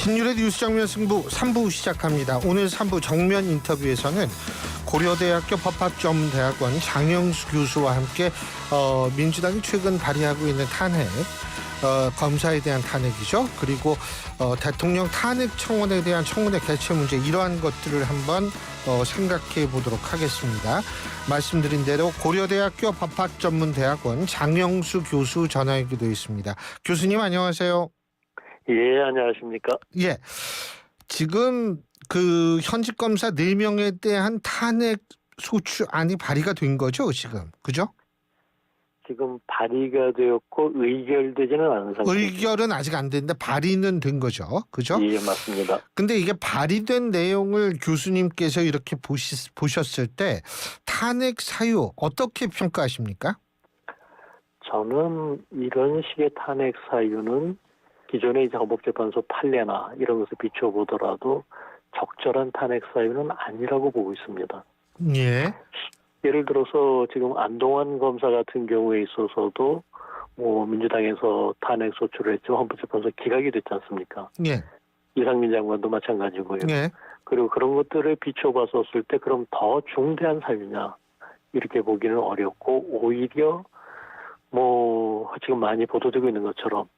신율의 뉴스 정면 승부 3부 시작합니다. 오늘 3부 정면 인터뷰에서는 고려대학교 법학전문대학원 장영수 교수와 함께 민주당이 최근 발의하고 있는 탄핵, 검사에 대한 탄핵이죠. 그리고 대통령 탄핵 청원에 대한 청문회 개최 문제, 이러한 것들을 한번 생각해 보도록 하겠습니다. 말씀드린 대로 고려대학교 법학전문대학원 장영수 교수 전화 연결되어 있습니다. 교수님 안녕하세요. 예, 안녕하십니까? 예, 지금 그 현직 검사 4명에 대한 탄핵 소추안이 발의가 된 거죠, 지금, 그죠? 지금 발의가 되었고 의결되지는 않은 상태입니다. 의결은 아직 안 됐는데 발의는 된 거죠, 그죠? 예, 맞습니다. 근데 이게 발의된 내용을 교수님께서 이렇게 보셨을 때 탄핵 사유 어떻게 평가하십니까? 저는 이런 식의 탄핵 사유는 기존의 이제 헌법재판소 판례나 이런 것을 비춰보더라도 적절한 탄핵 사유는 아니라고 보고 있습니다. 예. 예를 들어서 지금 안동환 검사 같은 경우에 있어서도 민주당에서 탄핵 소추를 했지만 헌법재판소 기각이 됐지 않습니까? 예. 이상민 장관도 마찬가지고요. 예. 그리고 그런 것들을 비춰봤었을 때 그럼 더 중대한 사유냐 이렇게 보기는 어렵고, 오히려 지금 많이 보도되고 있는 것처럼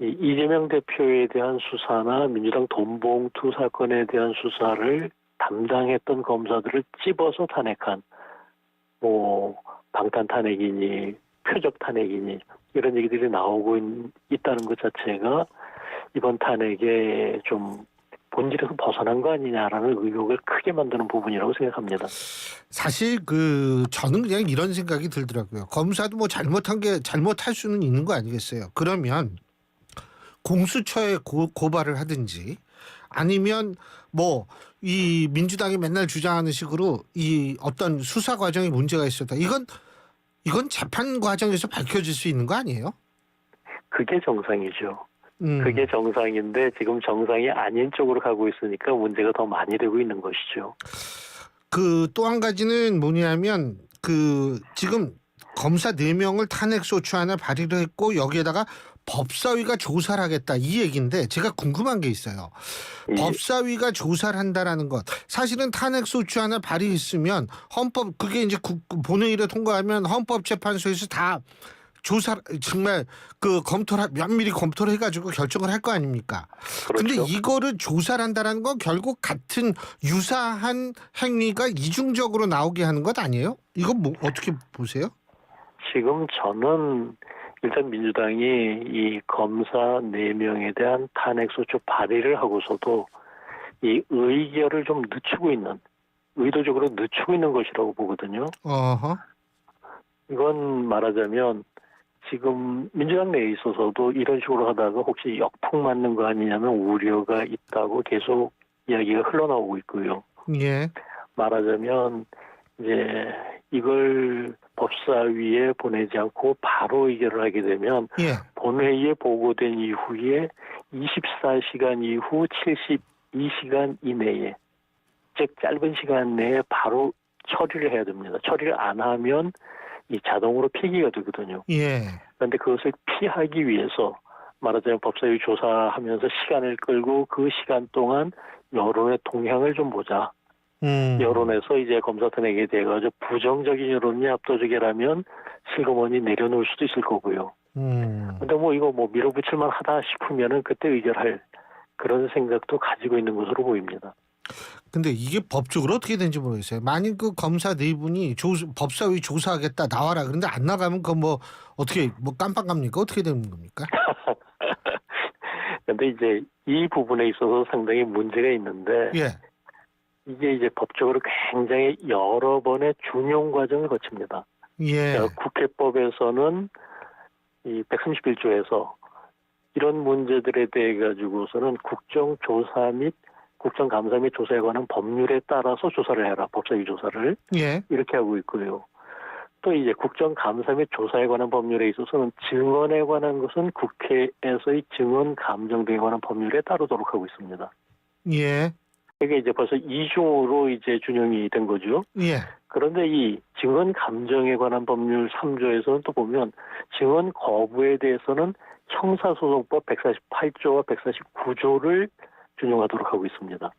이재명 대표에 대한 수사나 민주당 돈봉투 사건에 대한 수사를 담당했던 검사들을 찝어서 탄핵한 방탄 탄핵이니 표적 탄핵이니 이런 얘기들이 나오고 있다는 것 자체가 이번 탄핵에 좀 본질에서 벗어난 거 아니냐라는 의혹을 크게 만드는 부분이라고 생각합니다. 사실 저는 그냥 이런 생각이 들더라고요. 검사도 잘못할 수는 있는 거 아니겠어요? 그러면 공수처에 고발을 하든지, 아니면 이 민주당이 맨날 주장하는 식으로 이 어떤 수사 과정에 문제가 있었다, 이건 재판 과정에서 밝혀질 수 있는 거 아니에요? 그게 정상이죠. 그게 정상인데 지금 정상이 아닌 쪽으로 가고 있으니까 문제가 더 많이 되고 있는 것이죠. 또 한 가지는 뭐냐면 지금 검사 4명을 탄핵 소추안을 발의를 했고 여기에다가 법사위가 조사를 하겠다, 이 얘기인데 제가 궁금한 게 있어요. 예. 법사위가 조사를 한다라는 것, 사실은 탄핵 소추안을 발의했으면 그게 이제 본회의를 통과하면 헌법재판소에서 다 정말 면밀히 검토를 해가지고 결정을 할 거 아닙니까? 그런데 그렇죠. 이거를 조사를 한다라는 건 결국 같은 유사한 행위가 이중적으로 나오게 하는 것 아니에요? 이거 어떻게 보세요? 지금 저는 일단 민주당이 이 검사 4명에 대한 탄핵소추 발의를 하고서도 이 의결을 좀 의도적으로 늦추고 있는 것이라고 보거든요. 어허. 이건 말하자면 지금 민주당 내에 있어서도 이런 식으로 하다가 혹시 역풍 맞는 거 아니냐는 우려가 있다고 계속 이야기가 흘러나오고 있고요. 예. 말하자면 이제 이걸 법사위에 보내지 않고 바로 의결을 하게 되면 예. 본회의에 보고된 이후에 24시간 이후 72시간 이내에, 즉 짧은 시간 내에 바로 처리를 해야 됩니다. 처리를 안 하면 이 자동으로 폐기가 되거든요. 예. 그런데 그것을 피하기 위해서 말하자면 법사위 조사하면서 시간을 끌고 그 시간 동안 여론의 동향을 좀 보자. 여론에서 이제 검사 탄핵에 대해 가지고 부정적인 여론이 압도적이라면 슬그머니 내려놓을 수도 있을 거고요. 근데 이거 밀어붙일만 하다 싶으면은 그때 의결할 그런 생각도 가지고 있는 것으로 보입니다. 근데 이게 법적으로 어떻게 되는지 모르겠어요. 만약 검사 4분이 법사위 조사하겠다 나와라, 그런데 안 나가면 어떻게 깜빵 갑니까? 어떻게 되는 겁니까? 근데 이제 이 부분에 있어서 상당히 문제가 있는데, 예. 이게 이제 법적으로 굉장히 여러 번의 준용 과정을 거칩니다. 예. 국회법에서는 이 131조에서 이런 문제들에 대해 가지고서는 국정조사 및 국정감사 및 조사에 관한 법률에 따라서 조사를 해라, 법사위 조사를. 예. 이렇게 하고 있고요. 또 이제 국정감사 및 조사에 관한 법률에 있어서는 증언에 관한 것은 국회에서의 증언 감정 등에 관한 법률에 따르도록 하고 있습니다. 예. 이게 이제 벌써 이중으로 이제 준용이 된 거죠. 예. 그런데 이 증언 감정에 관한 법률 3조에서는 또 보면 증언 거부에 대해서는 형사소송법 148조와 149조를 준용하도록 하고 있습니다.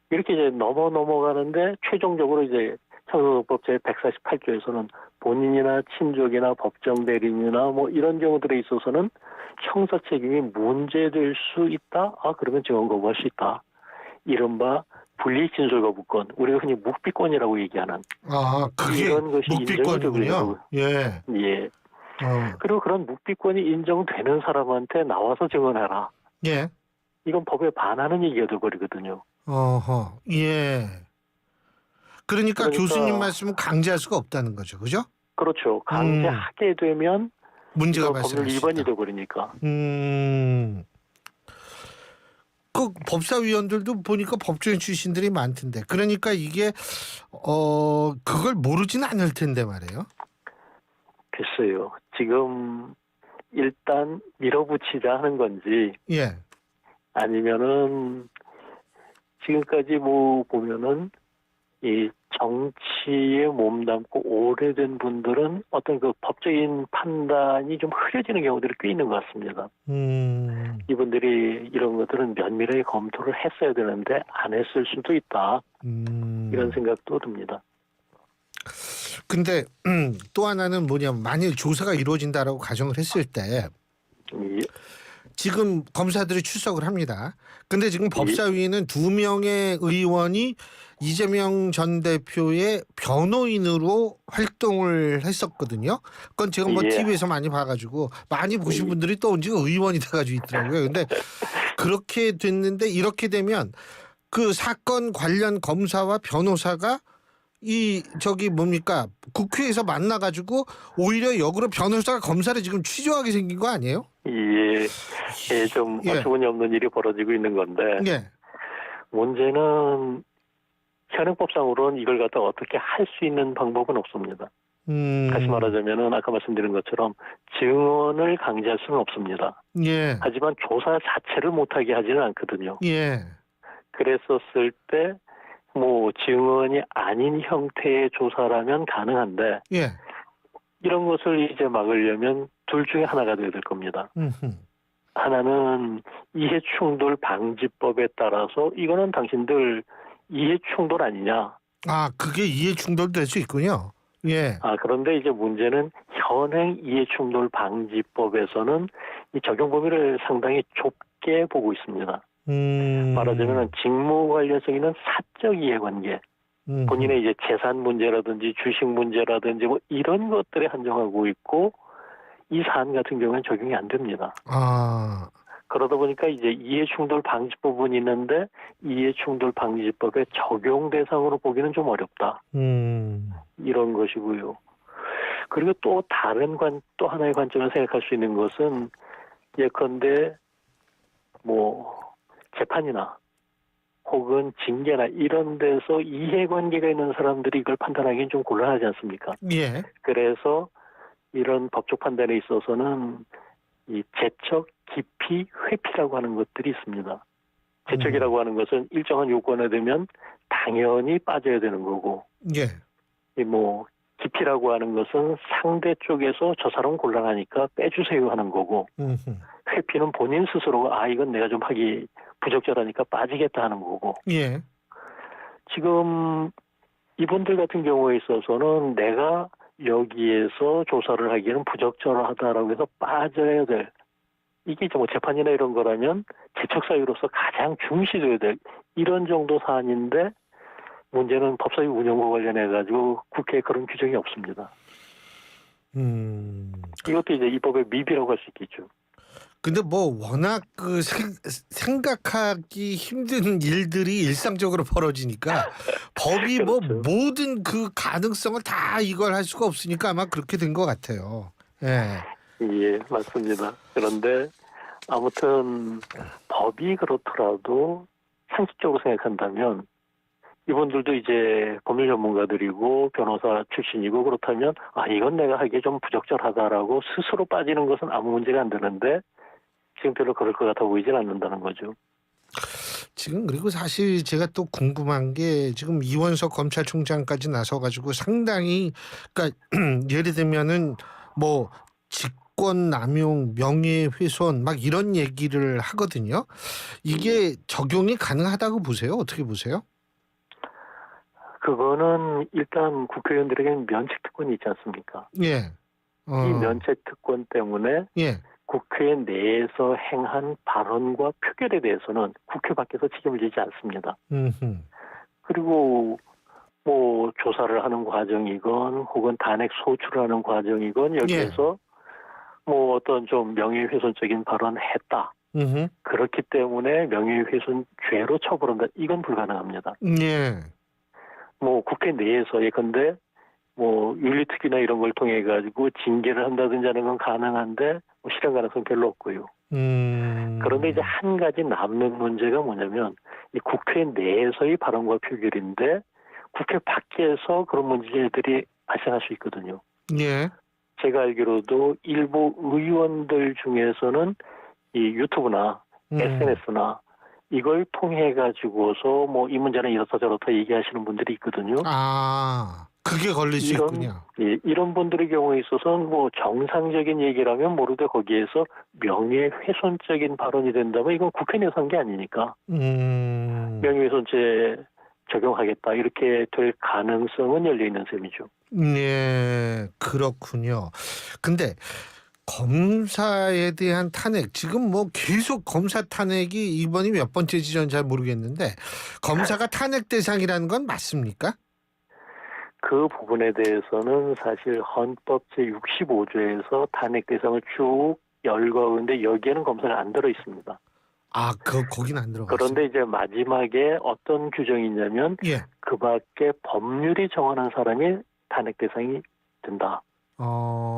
이렇게 이제 넘어가는데 최종적으로 이제 형사소송법 제 148조에서는 본인이나 친족이나 법정 대리인이나 뭐 이런 경우들에 있어서는 형사 책임이 문제될 수 있다. 그러면 증언 거부할 수 있다. 이른바 불이익 진술 거부권, 우리가 흔히 묵비권이라고 얘기하는 그게 이런 것이 묵비권이군요. 예. 예. 그리고 그런 묵비권이 인정되는 사람한테 나와서 증언해라. 예. 이건 법에 반하는 얘기가 돼버리거든요. 예. 그러니까 교수님 말씀은 강제할 수가 없다는 거죠, 그죠? 그렇죠. 강제하게 되면 문제가 법률 발생할 수 위반이 있다. 돼버리니까. 그 법사위원들도 보니까 법조인 출신들이 많던데, 그러니까 이게 그걸 모르지는 않을 텐데 말이에요. 글쎄요. 지금 일단 밀어붙이자 하는 건지, 예. 아니면은 지금까지 뭐 보면은 이 정치에 몸담고 오래된 분들은 어떤 그 법적인 판단이 좀 흐려지는 경우들이 꽤 있는 것 같습니다. 이분들이 이런 것들은 면밀하게 검토를 했어야 되는데 안 했을 수도 있다. 이런 생각도 듭니다. 근데 또 하나는 뭐냐면, 만일 조사가 이루어진다라고 가정을 했을 때 예. 지금 검사들이 출석을 합니다. 근데 지금 법사위는 2명의 의원이 이재명 전 대표의 변호인으로 활동을 했었거든요. 그건 제가 뭐 TV에서 많이 봐가지고, 많이 보신 분들이 또 언제 의원이 돼가지고 있더라고요. 근데 그렇게 됐는데, 이렇게 되면 그 사건 관련 검사와 변호사가 국회에서 만나가지고 오히려 역으로 변호사가 검사를 지금 취조하게 생긴 거 아니에요? 좀 어처구니 없는 일이 벌어지고 있는 건데, 문제는 현행법상으로는 이걸 갖다 어떻게 할 수 있는 방법은 없습니다. 다시 말하자면은 아까 말씀드린 것처럼 증언을 강제할 수는 없습니다. 하지만 조사 자체를 못하게 하지는 않거든요. 그랬었을 때 뭐 증언이 아닌 형태의 조사라면 가능한데, 이런 것을 이제 막으려면 둘 중에 하나가 되어야 될 겁니다. 하나는 이해충돌 방지법에 따라서 이거는 당신들 이해충돌 아니냐. 그게 이해충돌도 될 수 있군요. 그런데 이제 문제는 현행 이해충돌 방지법에서는 이 적용 범위를 상당히 좁게 보고 있습니다. 말하자면 직무 관련성 있는 사적 이해관계, 본인의 이제 재산 문제라든지 주식 문제라든지 뭐 이런 것들에 한정하고 있고, 이 사안 같은 경우는 적용이 안 됩니다. 그러다 보니까 이제 이해충돌 방지법은 있는데 이해충돌 방지법의 적용 대상으로 보기는 좀 어렵다. 이런 것이고요. 그리고 또 또 하나의 관점을 생각할 수 있는 것은, 예컨대 뭐 재판이나 혹은 징계나 이런 데서 이해관계가 있는 사람들이 이걸 판단하기는 좀 곤란하지 않습니까? 그래서 이런 법적 판단에 있어서는 이 재척, 기피, 회피라고 하는 것들이 있습니다. 재척이라고 하는 것은 일정한 요건에 되면 당연히 빠져야 되는 거고, 뭐 기피라고 하는 것은 상대 쪽에서 저 사람 곤란하니까 빼주세요 하는 거고, 회피는 본인 스스로가 이건 내가 좀 하기 부적절하니까 빠지겠다 하는 거고. 지금 이분들 같은 경우에 있어서는 내가 여기에서 조사를 하기에는 부적절하다라고 해서 빠져야 될, 이게 이제 뭐 재판이나 이런 거라면 재척 사유로서 가장 중시돼야 될 이런 정도 사안인데, 문제는 법사위 운영과 관련해 가지고 국회에 그런 규정이 없습니다. 이것도 이제 이 법의 미비라고 할 수 있겠죠. 근데 뭐 워낙 그 생각하기 힘든 일들이 일상적으로 벌어지니까 법이 뭐 모든 그 가능성을 다 이걸 할 수가 없으니까 아마 그렇게 된 것 같아요. 맞습니다. 그런데 아무튼 법이 그렇더라도 상식적으로 생각한다면, 이분들도 이제 법률 전문가들이고 변호사 출신이고 그렇다면 이건 내가 하기에 좀 부적절하다라고 스스로 빠지는 것은 아무 문제가 안 되는데, 지금 별로 그럴 것 같아 보이진 않는다는 거죠. 지금 그리고 사실 제가 또 궁금한 게, 지금 이원석 검찰총장까지 나서가지고 상당히, 그러니까 예를 들면은 뭐 직권 남용, 명예훼손 막 이런 얘기를 하거든요. 이게 적용이 가능하다고 보세요? 어떻게 보세요? 그거는 일단 국회의원들에게는 면책특권이 있지 않습니까? 예. 이 면책특권 때문에 예. 국회 내에서 행한 발언과 표결에 대해서는 국회 밖에서 책임을 지지 않습니다. 음흠. 그리고 뭐 조사를 하는 과정이건 혹은 단핵 소추를 하는 과정이건 여기에서 뭐 어떤 좀 명예훼손적인 발언을 했다. 음흠. 그렇기 때문에 명예훼손죄로 처벌한다. 이건 불가능합니다. 예. 뭐 국회 내에서 예컨대 뭐 윤리특위나 이런 걸 통해 가지고 징계를 한다든지 하는 건 가능한데 뭐 실현 가능성 별로 없고요. 그런데 이제 한 가지 남는 문제가 뭐냐면 이 국회 내에서의 발언과 표결인데 국회 밖에서 그런 문제들이 발생할 수 있거든요. 예. 제가 알기로도 일부 의원들 중에서는 이 유튜브나 SNS나 이걸 통해 가지고서 뭐 이 문제는 이렇다 저렇다 얘기하시는 분들이 있거든요. 아, 그게 걸릴 수 있군요. 예, 이런 분들의 경우에 있어서는 뭐 정상적인 얘기라면 모르되 거기에서 명예훼손적인 발언이 된다면 이건 국회 내에서 한 게 아니니까 명예훼손죄 적용하겠다 이렇게 될 가능성은 열려 있는 셈이죠. 예, 그렇군요. 근데 검사에 대한 탄핵 지금 뭐 계속 검사 탄핵이 이번이 몇 번째지 전 잘 모르겠는데 검사가 탄핵 대상이라는 건 맞습니까? 그 부분에 대해서는 사실 헌법 제65조에서 탄핵 대상을 쭉 열거하는데 여기에는 검사가 안 들어 있습니다. 아, 거기는 안 들어갔어요. 그런데 이제 마지막에 어떤 규정이 있냐면 예. 그 밖에 법률이 정하는 사람이 탄핵 대상이 된다.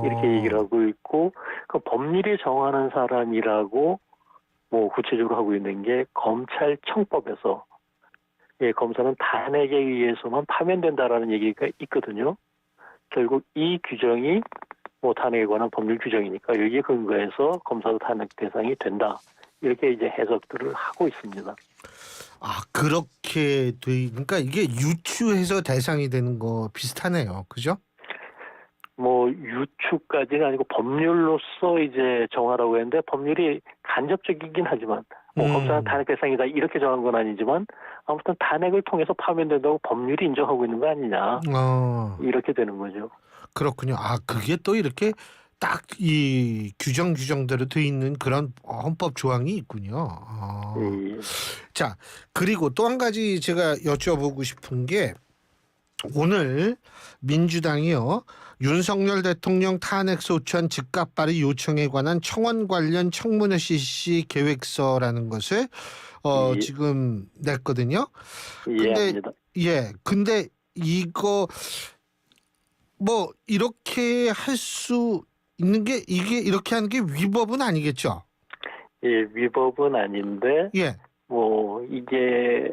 이렇게 얘기를 하고 있고 그 법률이 정하는 사람이라고 뭐 구체적으로 하고 있는 게 검찰청법에서 예, 검사는 탄핵에 의해서만 파면된다라는 얘기가 있거든요. 결국 이 규정이 뭐 탄핵에 관한 법률 규정이니까 여기에 근거해서 검사도 탄핵 대상이 된다. 이렇게 이제 해석들을 하고 있습니다. 아, 그렇게 그러니까 이게 유추해서 대상이 되는 거 비슷하네요. 그죠? 뭐 유추까지는 아니고 법률로서 이제 정하라고 했는데 법률이 간접적이긴 하지만 뭐 검사는 탄핵 대상이다 이렇게 정한 건 아니지만 아무튼 탄핵을 통해서 파면된다고 법률이 인정하고 있는 거 아니냐 이렇게 되는 거죠. 그렇군요. 아, 그게 또 이렇게 딱 이 규정대로 돼 있는 그런 헌법 조항이 있군요. 자, 그리고 또 한 가지 제가 여쭤보고 싶은 게 오늘 민주당이요 윤석열 대통령 탄핵 소추안 즉각 발의 요청에 관한 청원 관련 청문회 실시 계획서라는 것을 지금 냈거든요. 근데 이거 뭐 이렇게 할 수 있는 게 이게 이렇게 하는 게 위법은 아니겠죠? 예, 위법은 아닌데 뭐 이게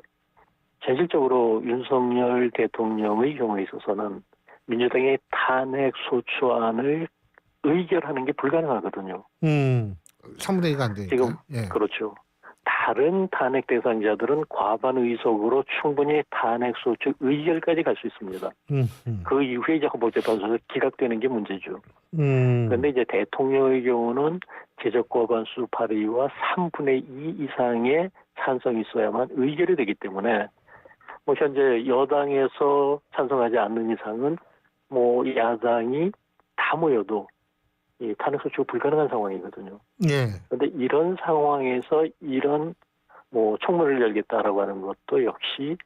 현실적으로 윤석열 대통령의 경우에 있어서는 민주당의 탄핵 소추안을 의결하는 게 불가능하거든요. 3분의 2가 안 되니까. 지금 그렇죠. 다른 탄핵 대상자들은 과반 의석으로 충분히 탄핵 소추 의결까지 갈 수 있습니다. 그 이후에 이제 헌법재판소에서 기각되는 게 문제죠. 그런데 이제 대통령의 경우는 제적과반수 발의와 3분의 2 이상의 찬성이 있어야만 의결이 되기 때문에 뭐 현재 여당에서 찬성하지 않는 이상은 뭐 야당이 다 모여도 이 탄핵 소추가 불가능한 상황이거든요. 그런데 이런 상황에서 이런 뭐 청문회를 열겠다라고 하는 것도 역시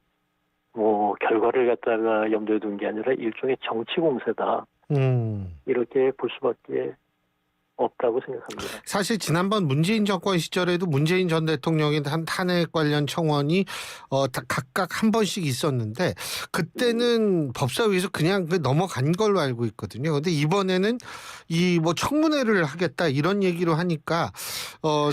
뭐 결과를 갖다가 염두에 둔 게 아니라 일종의 정치 공세다. 이렇게 볼 수밖에 없다고 생각합니다. 사실 지난번 문재인 정권 시절에도 문재인 전 대통령의 탄핵 관련 청원이 각각 한 번씩 있었는데 그때는 법사위에서 그냥 넘어간 걸로 알고 있거든요. 그런데 이번에는 이 뭐 청문회를 하겠다 이런 얘기로 하니까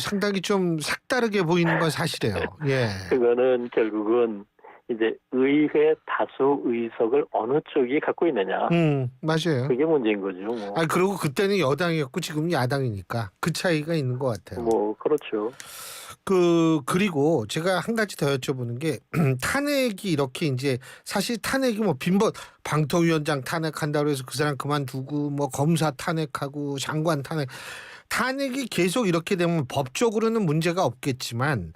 상당히 좀 색다르게 보이는 건 사실이에요. 예. 그거는 결국은 이제 의회 다수 의석을 어느 쪽이 갖고 있느냐. 맞아요. 그게 문제인 거죠. 뭐. 그리고 그때는 여당이었고 지금은 야당이니까 그 차이가 있는 것 같아요. 뭐 그렇죠. 그리고 제가 한 가지 더 여쭤보는 게 탄핵이 이렇게 이제 사실 탄핵이 뭐 빈번 방통위원장 탄핵한다고 해서 그 사람 그만두고 뭐 검사 탄핵하고 장관 탄핵이 계속 이렇게 되면 법적으로는 문제가 없겠지만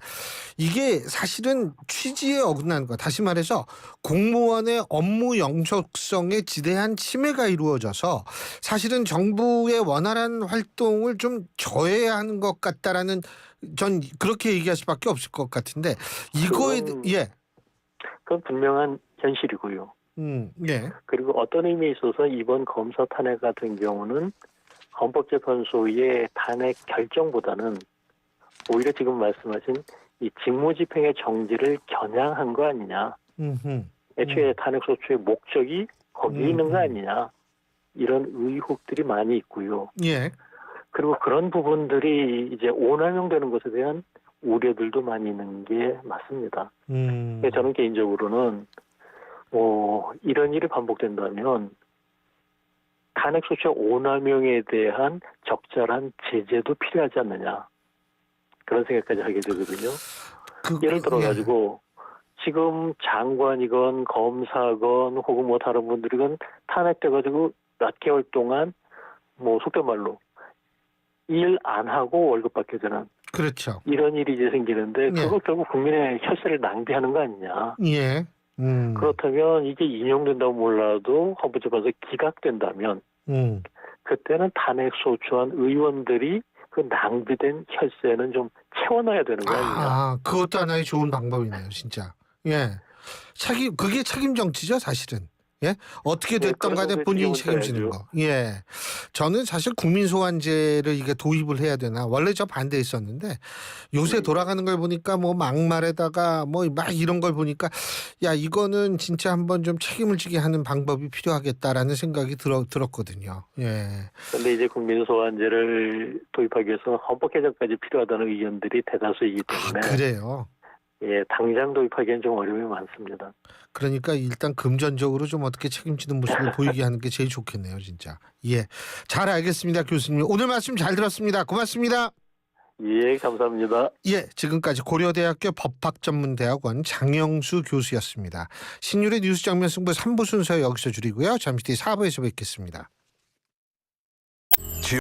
이게 사실은 취지에 어긋나는 거. 다시 말해서 공무원의 업무 영속성에 지대한 침해가 이루어져서 사실은 정부의 원활한 활동을 좀 저해야 하는 것 같다라는 전 그렇게 얘기할 수밖에 없을 것 같은데 이거에 예. 그건 분명한 현실이고요. 예. 그리고 어떤 의미에 있어서 이번 검사 탄핵 같은 경우는 헌법재판소의 탄핵 결정보다는 오히려 지금 말씀하신 이 직무집행의 정지를 겨냥한 거 아니냐. 애초에 탄핵소추의 목적이 거기에 있는 거 아니냐. 이런 의혹들이 많이 있고요. 예. 그리고 그런 부분들이 이제 오남용되는 것에 대한 우려들도 많이 있는 게 맞습니다. 저는 개인적으로는 이런 일이 반복된다면 탄핵소추 오남용에 대한 적절한 제재도 필요하지 않느냐. 그런 생각까지 하게 되거든요. 예를 들어가지고 지금 장관이건 검사건 혹은 뭐 다른 분들이건 탄핵돼가지고 몇 개월 동안 뭐 속된 말로 일 안 하고 월급 받게 되는 그렇죠. 이런 일이 이제 생기는데 예. 그거 결국 국민의 혈세를 낭비하는 거 아니냐. 예. 그렇다면 이게 인용된다고 몰라도 헌법재판소 기각된다면 그때는 탄핵 소추한 의원들이 그 낭비된 혈세는 좀 채워놔야 되는 거 아니냐. 아, 그것도 하나의 좋은 방법이네요, 진짜. 예. 그게 책임 정치죠, 사실은. 예. 어떻게 됐던 간에 본인이 책임지는 거. 예. 저는 사실 국민소환제를 이게 도입을 해야 되나. 원래 저 반대했었는데 요새 돌아가는 걸 보니까 뭐 막말에다가 뭐 막 이런 걸 보니까 야, 이거는 진짜 한번 좀 책임을 지게 하는 방법이 필요하겠다라는 생각이 들었거든요. 예. 그런데 이제 국민소환제를 도입하기 위해서 헌법 개정까지 필요하다는 의견들이 대다수이기 때문에. 그래요. 예, 당장 도입하기엔 좀 어려움이 많습니다. 그러니까 일단 금전적으로 좀 어떻게 책임지는 모습을 보이게 하는 게 제일 좋겠네요, 진짜. 예, 잘 알겠습니다, 교수님. 오늘 말씀 잘 들었습니다. 고맙습니다. 예, 감사합니다. 예, 지금까지 고려대학교 법학전문대학원 장영수 교수였습니다. 신율의 뉴스 장면 승부 3부 순서 여기서 줄이고요. 잠시 뒤 4부에서 뵙겠습니다.